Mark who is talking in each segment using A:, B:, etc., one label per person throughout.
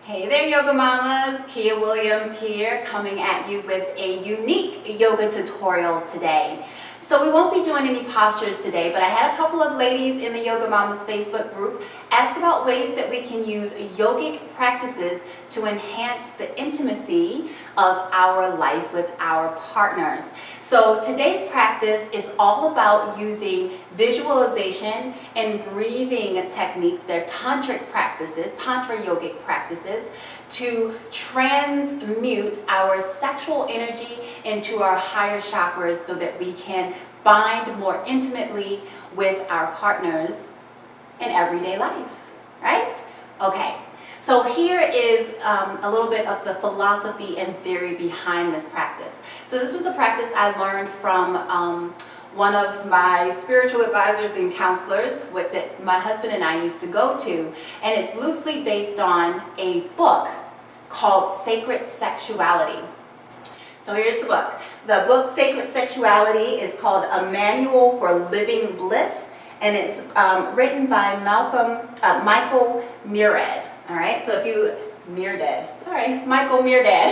A: Hey there, Yoga Mamas. Keya Williams here, coming at you with a unique yoga tutorial today. So we won't be doing any postures today, but I had a couple of ladies in the Yoga Mamas Facebook group ask about ways that we can use yogic practices to enhance the intimacy of our life with our partners. So today's practice is all about using visualization and breathing techniques. They're tantric practices, tantra yogic practices, to transmute our sexual energy into our higher chakras so that we can bind more intimately with our partners in everyday life, right? Okay, so here is a little bit of the philosophy and theory behind this practice. So this was a practice I learned from one of my spiritual advisors and counselors that my husband and I used to go to, and it's loosely based on a book called Sacred Sexuality. So here's the book. The book Sacred Sexuality is called A Manual for Living Bliss, and it's written by Michael Murad. All right, so if you Michael Murad.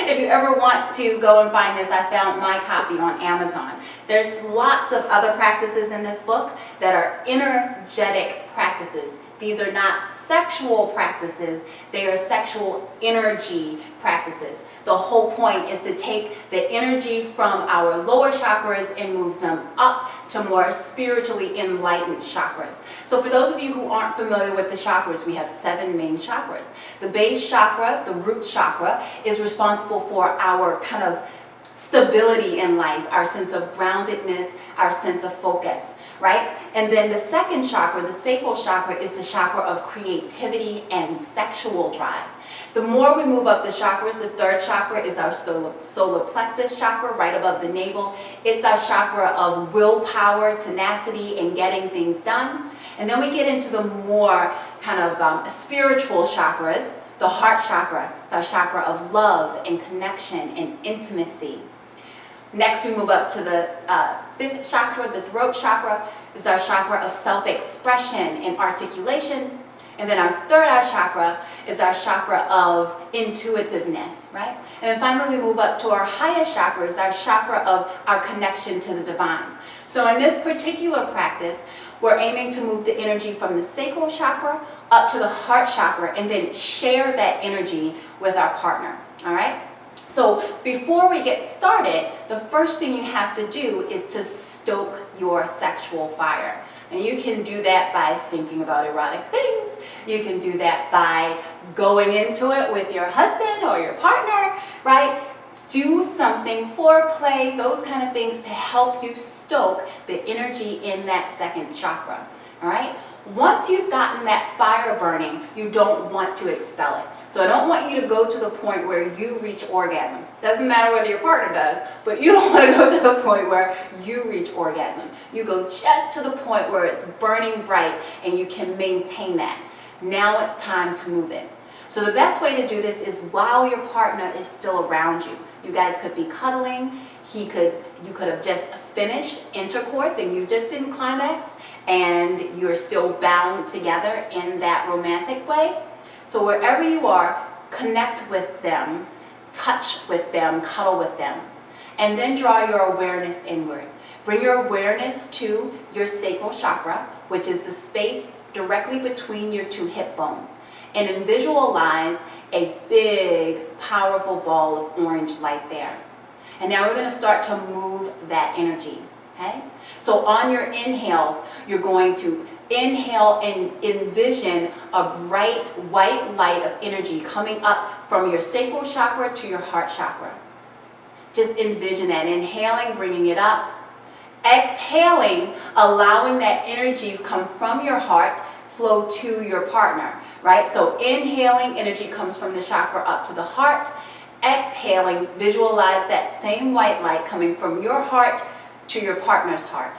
A: If you ever want to go and find this, I found my copy on Amazon. There's lots of other practices in this book that are energetic practices. These are not sexual practices, they are sexual energy practices. The whole point is to take the energy from our lower chakras and move them up to more spiritually enlightened chakras. So for those of you who aren't familiar with the chakras, we have 7 main chakras. The base chakra, the root chakra, is responsible for our kind of stability in life, our sense of groundedness, our sense of focus. Right? And then the second chakra, the sacral chakra, is the chakra of creativity and sexual drive. The more we move up the chakras, the third chakra is our solar plexus chakra, right above the navel. It's our chakra of willpower, tenacity, and getting things done. And then we get into the more kind of spiritual chakras. The heart chakra is our chakra of love and connection and intimacy. Next, we move up to the fifth chakra, the throat chakra, is our chakra of self-expression and articulation. And then our third eye chakra is our chakra of intuitiveness, right? And then finally, we move up to our highest chakra, is our chakra of our connection to the divine. So in this particular practice, we're aiming to move the energy from the sacral chakra up to the heart chakra and then share that energy with our partner, all right? So before we get started, the first thing you have to do is to stoke your sexual fire. And you can do that by thinking about erotic things. You can do that by going into it with your husband or your partner, right? Do something, foreplay, those kind of things to help you stoke the energy in that second chakra, all right? Once you've gotten that fire burning, you don't want to expel it. So I don't want you to go to the point where you reach orgasm. Doesn't matter whether your partner does, but you don't want to go to the point where you reach orgasm. You go just to the point where it's burning bright and you can maintain that. Now it's time to move it. So the best way to do this is while your partner is still around you. You guys could be cuddling. You could have just finished intercourse and you just didn't climax and you're still bound together in that romantic way. So wherever you are, connect with them, touch with them, cuddle with them, and then draw your awareness inward. Bring your awareness to your sacral chakra, which is the space directly between your 2 hip bones, and then visualize a big, powerful ball of orange light there. And now we're going to start to move that energy, okay? So on your inhales, you're going to inhale and envision a bright white light of energy coming up from your sacral chakra to your heart chakra. Just envision that. Inhaling, bringing it up. Exhaling, allowing that energy to come from your heart, flow to your partner, right? So inhaling, energy comes from the chakra up to the heart. Exhaling, visualize that same white light coming from your heart to your partner's heart.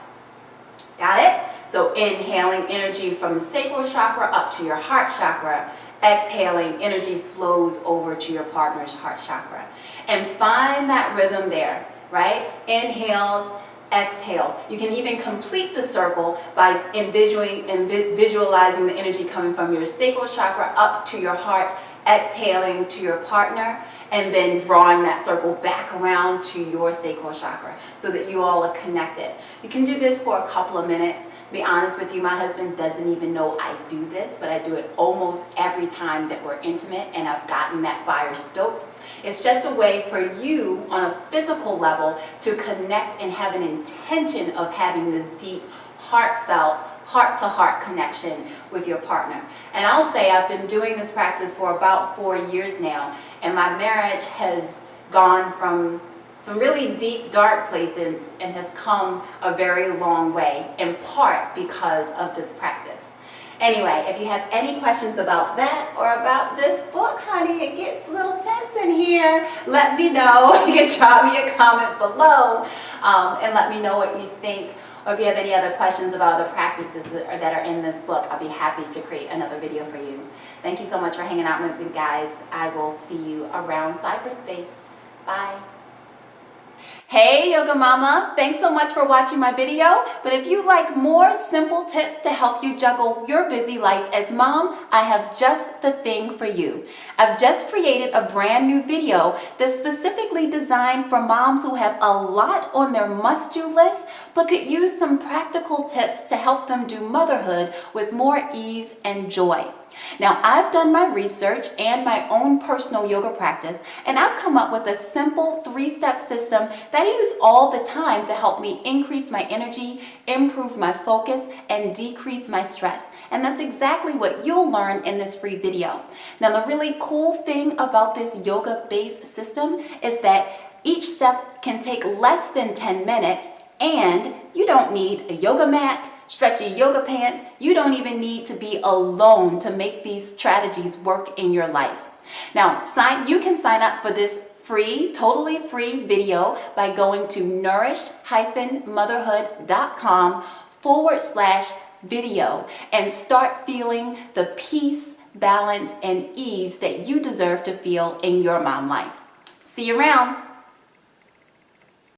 A: Got it? So inhaling, energy from the sacral chakra up to your heart chakra. Exhaling, energy flows over to your partner's heart chakra. And find that rhythm there, right? Inhales, exhales. You can even complete the circle by visualizing the energy coming from your sacral chakra up to your heart, exhaling to your partner, and then drawing that circle back around to your sacral chakra so that you all are connected. You can do this for a couple of minutes. To be honest with you, my husband doesn't even know I do this, but I do it almost every time that we're intimate and I've gotten that fire stoked. It's just a way for you on a physical level to connect and have an intention of having this deep, heartfelt, heart-to-heart connection with your partner. And I'll say I've been doing this practice for about 4 years now, and my marriage has gone from some really deep, dark places and has come a very long way, in part because of this practice. Anyway, if you have any questions about that or about this book, honey, it gets a little tense in here, let me know. You can drop me a comment below and let me know what you think. Or if you have any other questions about other practices that are in this book, I'll be happy to create another video for you. Thank you so much for hanging out with me, guys. I will see you around cyberspace. Bye. Hey Yoga Mama, thanks so much for watching my video. But if you like more simple tips to help you juggle your busy life as mom, I have just the thing for you. I've just created a brand new video that's specifically designed for moms who have a lot on their must-do list, but could use some practical tips to help them do motherhood with more ease and joy. Now, I've done my research and my own personal yoga practice, and I've come up with a simple 3-step system that I use all the time to help me increase my energy, improve my focus, and decrease my stress. And that's exactly what you'll learn in this free video. Now, the really cool thing about this yoga-based system is that each step can take less than 10 minutes, and you don't need a yoga mat, stretchy yoga pants. You don't even need to be alone to make these strategies work in your life. Now, you can sign up for this free, totally free video by going to nourished-motherhood.com/video and start feeling the peace, balance, and ease that you deserve to feel in your mom life. See you around.